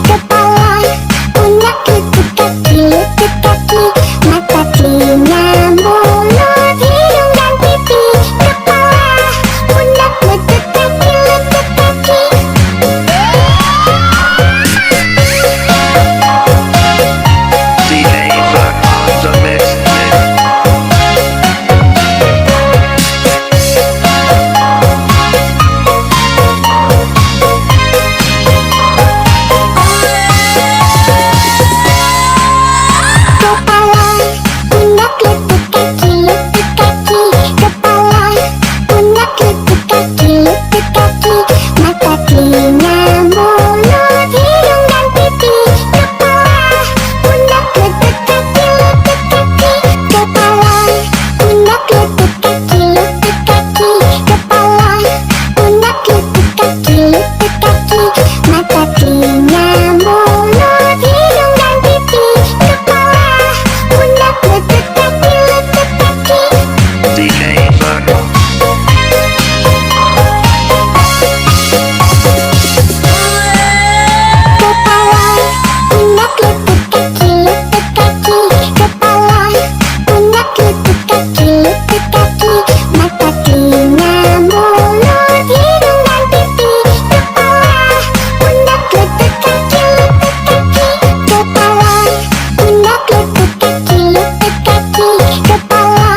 kepala, pundak, lutut kaki, mata, telinga, mulut, hidung dan pipi. Kepala, pundak, lutut kaki, DJ Fuck on the mix. kepala, pundak, lutut kaki, kepala, pundak, lutut kaki, mata, telinga, mulut, hidung dan pipi. Kepala, pundak, lutut kaki, kepala, pundak, lutut kaki, kepala, pundak, lutut kaki, mata, telinga, mulut, hidung dan pipi. Kepala, pundak, lutut kaki, DJ Fuck. kepala, pundak, lutut kaki, kepala, pundak, lutut kaki, mata, telinga, mulut, hidung dan pipi. Kepala, pundak, lutut kaki, kepala, pundak, lutut kaki, kepala,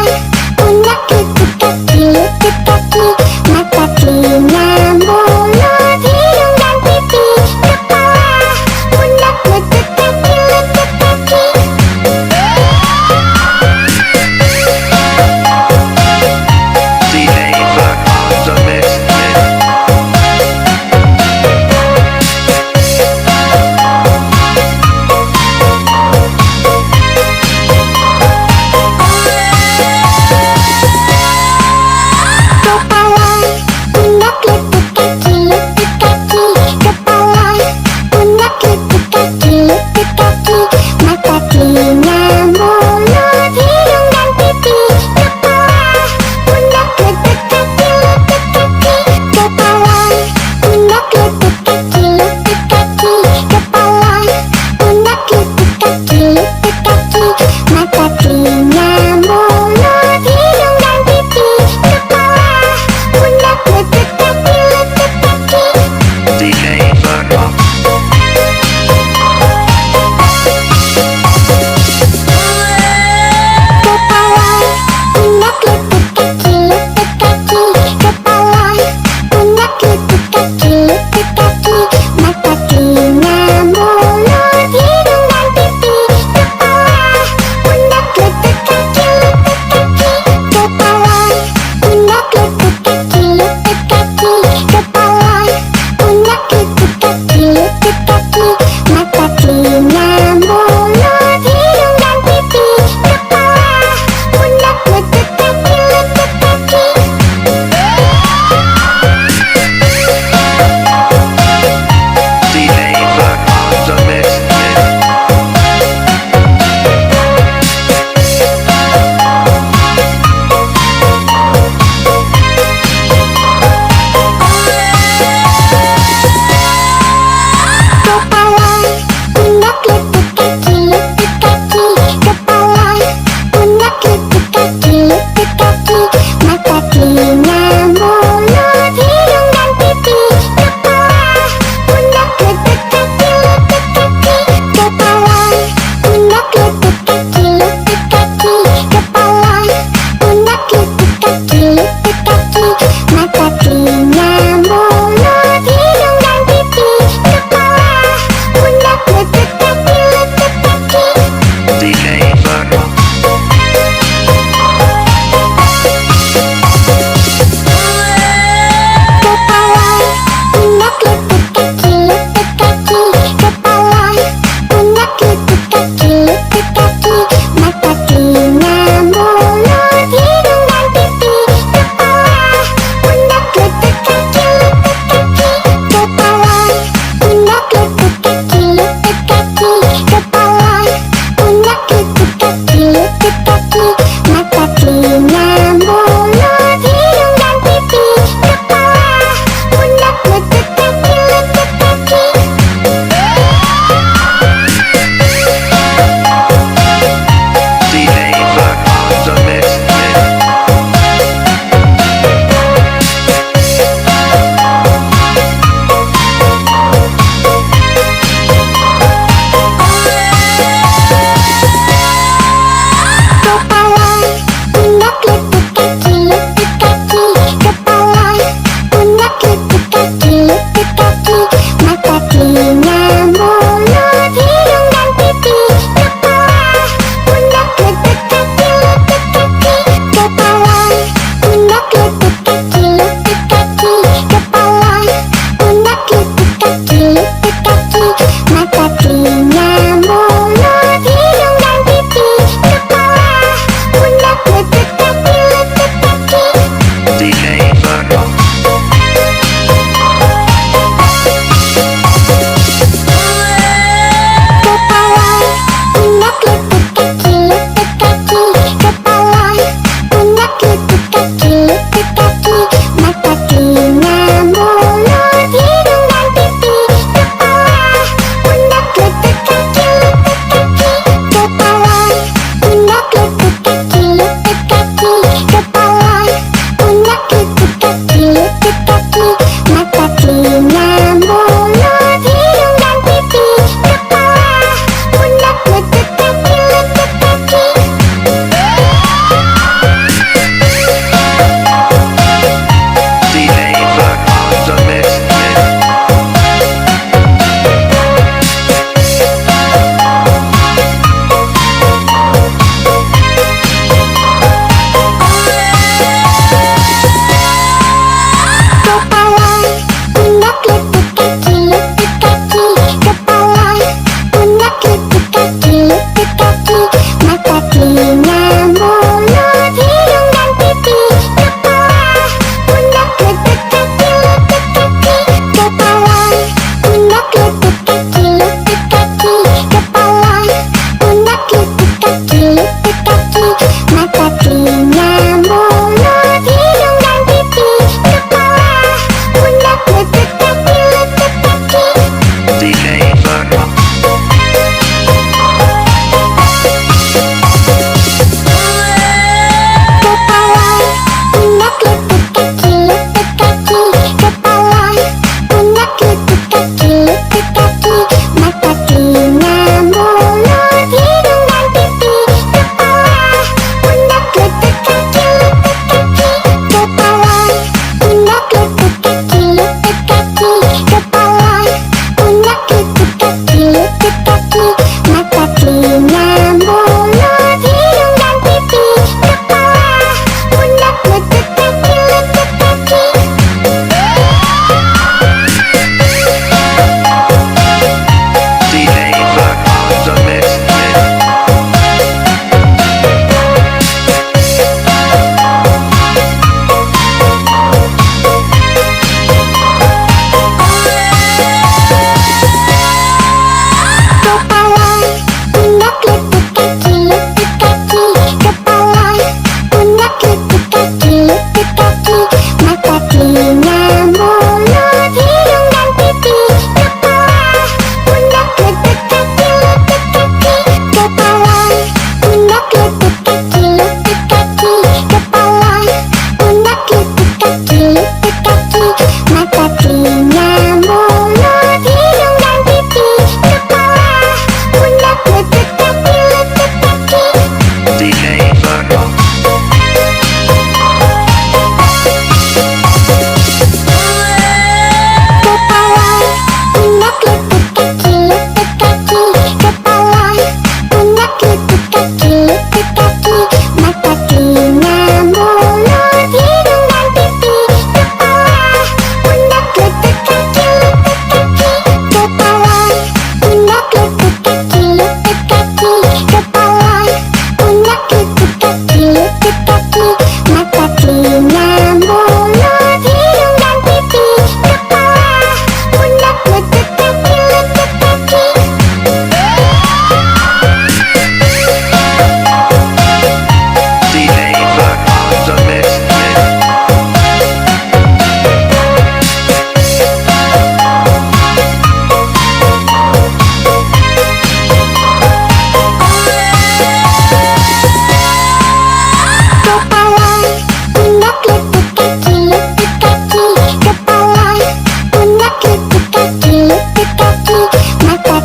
pundak, lutut kaki, mata, telinga, mulut, hidung dan pipi. Kepala, pundak, lutut kaki, DJ Fuck on the mix. kepala, pundak, lutut kaki, kepala, pundak, lutut kaki, mata, telinga, mulut, hidung dan pipi. Kepala, pundak, lutut kaki, kepala, pundak, lutut kaki, kepala, pundak, lutut kaki, mata, telinga, mulut, hidung dan pipi. Kepala, pundak, lutut kaki, DJ Fuck.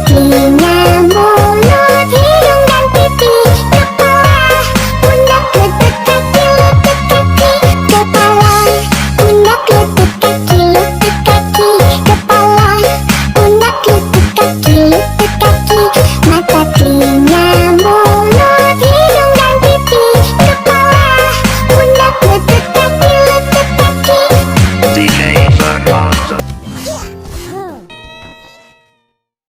telinga